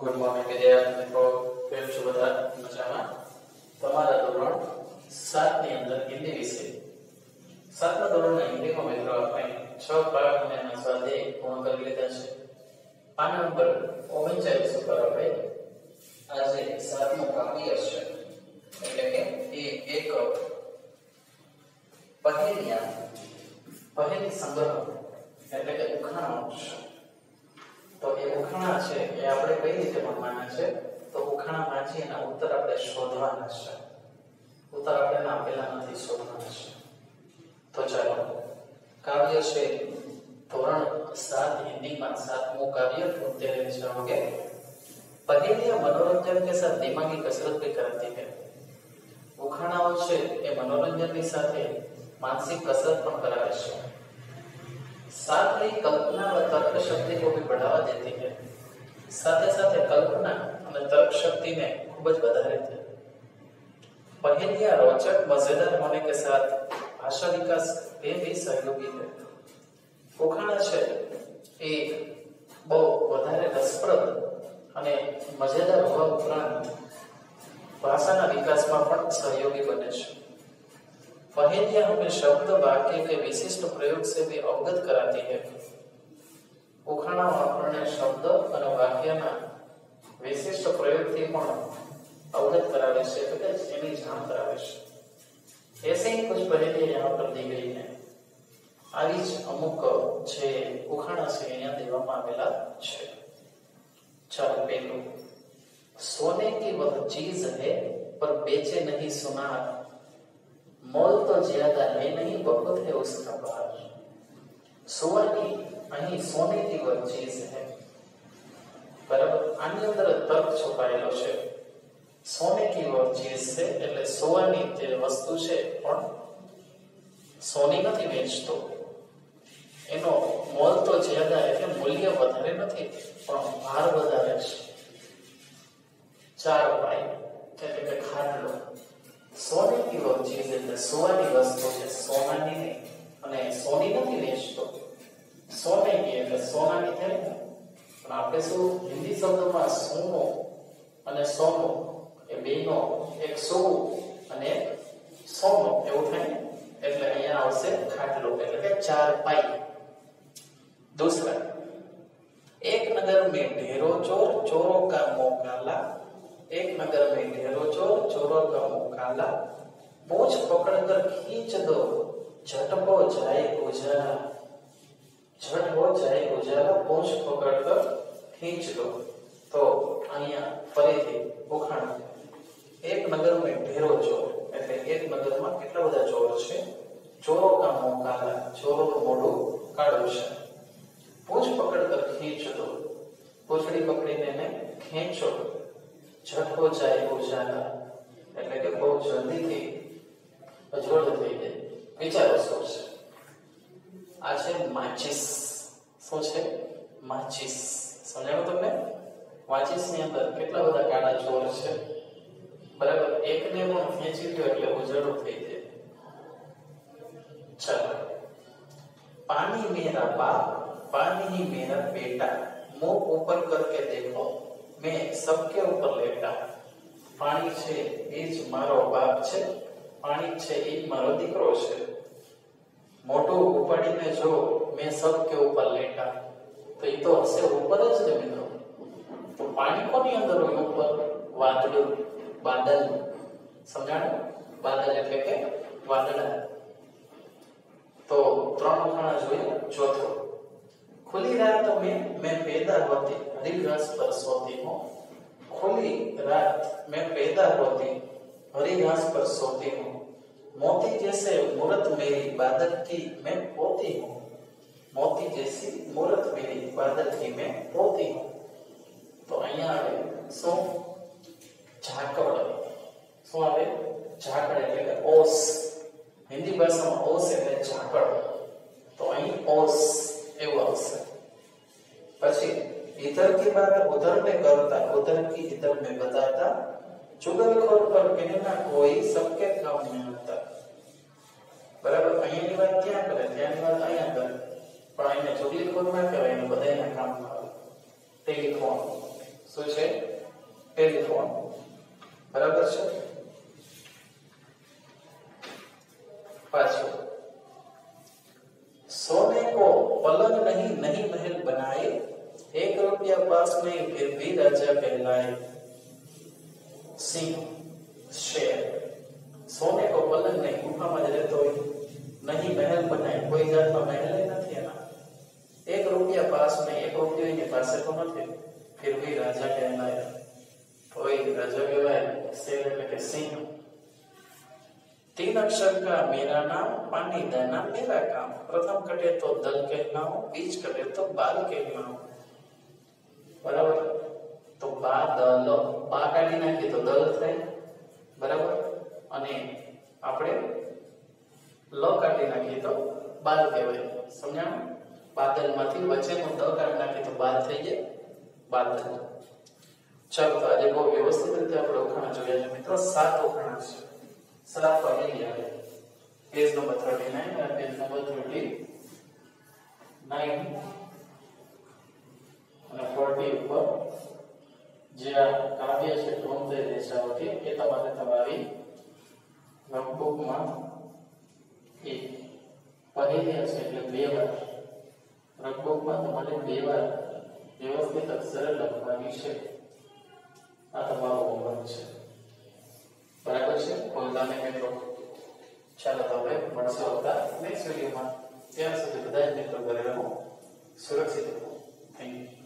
Good morning વિદ્યાર્થી મિત્રો, કેમ છો બધા? મજામાં? તમારા ધોરણ 7 ની અંદર હિન્દી વિષય 7મા ધોરણના હિન્દીમાં મિત્રો આપણે 6 પાઠ અને એના સ્વાધ્યાય પૂર્ણ કરી લીધા છે. પાના નંબર 39 ઉપર આપણે આજે 7મું કાવ્ય છે, એટલે કે એ એક પહેલી સંગ્રહ એટલે કે ઉખાણા છે. તો એ ઉખાણા છે એ આપણે કઈ રીતે ભણવાના છે? તો ઉખાણા વાંચી એના ઉત્તર આપણે શોધવાના છે. ઉત્તર આપણે આપેલા નથી, શોધવાના છે. તો ચાલો, કાવ્ય છે ધોરણ 7 हिंदीમાં 7મું કાવ્ય ढूंढते रहे जाओगे। पहेलियां मनोरंजन के साथ दिमागी कसरत भी कराती है। ઉખાણાઓ છે એ મનોરંજનની સાથે मानसिक कसरत પણ કરાવે છે। साथ ही कल्पना व तर्क शक्ति को भी बढ़ावा देती है। साथ साथ कल्पना और तर्क शक्ति में खूब ज વધારે છે। पहेलियां रोचक मजेदार होने के साथ भाषा विकास में भी सहयोगी है। ઉખાણા છે એ બહુ વધારે રસપ્રદ અને મજેદાર હોવા ઉપરાંત ભાષાના વિકાસમાં પણ સહયોગી બને છે। पहेलियां हमें शब्द वाक्य के विशिष्ट प्रयोग से भी अवगत कराती है। उखाणा આપણને શબ્દ અને વાક્યના વિશિષ્ટ પ્રયોગથી પણ अवगत करावे છે, એટલે એની જાણ કરાવે છે। ऐसे ही कुछ पहेलियां यहाँ पर दी गई हैं। આવી જ અમુક જે ઉખાણા છે અહીંયા દેવામાં આવેલા છે। ચાલો, પહેલું, सोने की वह चीज है पर बेचे नहीं सुनार, मोल तो ज्यादा है नहीं बहुत है उसका भार। सोनी અહીં सोने की वह चीज है, बराबर, આની અંદર તર્ક છુપાયેલો છે। सोने की वह चीज છે એટલે સોની જે વસ્તુ છે પણ સોની નથી વેચતો, એનો મોલ તો જ્યાદા એટલે મૂલ્ય વધારે નથી પણ ભાર વધારે છે। 4 પાઈ એટલે કે ખાટલો। सोने की वो चीज એટલે સોનાની વસ્તુ છે, સોનાની નહીં, અને સોની નથી વેચતો। સોને की એટલે સોનાની થાય ને, પણ આપણે શું હિન્દી શબ્દમાં સોનો અને સોનો એ બેનો એક સોવું અને એક સોનો એવું થાય, એટલે અહીંયા આવશે ખાટલો એટલે કે 4 પાઈ। दूसरा, एक नगर में ढेरों चोर चोरों का मुंह काला, एक नगर में ढेरों चोर चोरों का मुंह काला, पूंछ पकड़कर खींच दो झट हो जाए उजाला, झट हो जाए उजाला, पूंछ पकड़कर खींच दो। तो અહીંયા ફરીથી ઉખાણા, એક નગર में ढेरों चोर એટલે એક નગરમાં કેટલા બધા ચોર છે। ચોરો કા મુંહ કાલા, ચોરોનું મોઢું કાળું છે। पूंछ पकड़कर खींच दो, पूंछड़ी पकड़ीने ने खींचो, झट हो जाए उजाला એટલે કે બહુ જલ્દીથી અજવાળ થઈ જાય। વિચારો શું છે? આ છે માચિસ। શું છે? માચિસ। સમજાયું તમને? માચિસની અંદર કેટલા બધા કાળા ચોર છે, બરાબર, એકને પણ ખેંચી લ્યો એટલે ઉજાળો થઈ જાય। ચાલો, पानी मेरा बाप पानी ही मेरा बेटा, मुंह ऊपर करके देखो मैं सबके ऊपर लेटा। पानी છે એ જ મારો બાપ છે, પાણી છે એ મારો દીકરો છે, મોટો ઉપાડીને જો मैं सबके ऊपर लेटा, તો એ તો હશે ઉપર જ ને મિત્રો। તો પાણી કોની અંદર હોય? ઉપર વાદળું, બાદલ, સમજાણું? બાદલ એટલે કે વાદળા। तो 3 ઉખાણા જોઈએ। ચોથો, खुली रात में मैं पैदा होती हरी घास पर सोती हूँ, खुली रात में पैदा होती हरी घास पर सोती हूँ, मोती जैसे मूरत मेरी बादल की मैं पोती हूँ, मोती जैसी मूरत मेरी बादल की मैं पोती हूँ। तो અહીંયા આવે શું? ઝાકળ। શું આવે? ઝાકળ એટલે કે ઓસ। હિન્દી ભાષામાં ઓસ એટલે ઝાકળ, તો અહીં ઓસ એવું આવશે। પછી इधर की बात उधर में करता, उधर की इधर में बताता, चुगलखोर पर कहना कोई सबके काम में आता। बराबर, અહીંયાની વાત ક્યાં કરે? ત્યાંની વાત અહીંયા કરે, પણ અહીંયા ચુગલીખોર ના કહેવાય, એને બધાયના કામમાં આવે તે લખવાનું। શું છે? ટેલિફોન. બરાબર છે? पांचवा, सोने को पलंग नहीं नहीं महल बनाए, 1 रुपया पास नहीं फिर भी राजा कहलाए। सिंह, शेर। सोने को पलंग नहीं, गुफाમાં જ રહેતો હોય, નહીં મહેલ બનાય, કોઈ જાતનો મહેલ નથી એના, 1 रुपया पास नहीं, 1 रुपયો એની પાસે તો નથી, फिर भी राजा कहलाए, કોઈ રાજા કહેવાય। शेर એટલે કે સિંહ। 3 अक्षर का मेरा नाम, पानी दाना मेरा काम, प्रथम कटे तो दल कहना हो, बीच कटे तो बाल कहना हो। बराबर? तो बादल, बा काढी नाखी तो दल थाय। बराबर? અને આપણે લ કાઢી નાખી તો બાલ કહેવાય। સમજાણું? બાદલમાંથી વચ્ચેનો દ કાઢી નાખી તો બાલ થઈ જાય, બાદલ। ચાલો તો આજે બહુ વ્યવસ્થિત રીતે આપણે ઉખાણા જોયા છે મિત્રો। 7 ઉખાણા છે। 7 વાગે આવે। પેજ નંબર 39 અને પેજ નંબર 39 અને 40 ઉપર જે આ કાવ્ય છે ટોંતે દેશાવતી એ તમારી નોટબુકમાં એક પહેલી હશે એટલે 2 વાર નોટબુકમાં તમારે 2 વાર વ્યવસ્થિત અક્ષરે લખવાની છે। આ તમારો હોમવર્ક છે। બરાબર છે? પોતાને મિત્રો ચાલો તો હવે મળશે આવતા નેક્સ્ટ વિડીયોમાં। ત્યાં સુધી બધા જ મિત્રો ઘરે રહો, સુરક્ષિત રહો। Thank you.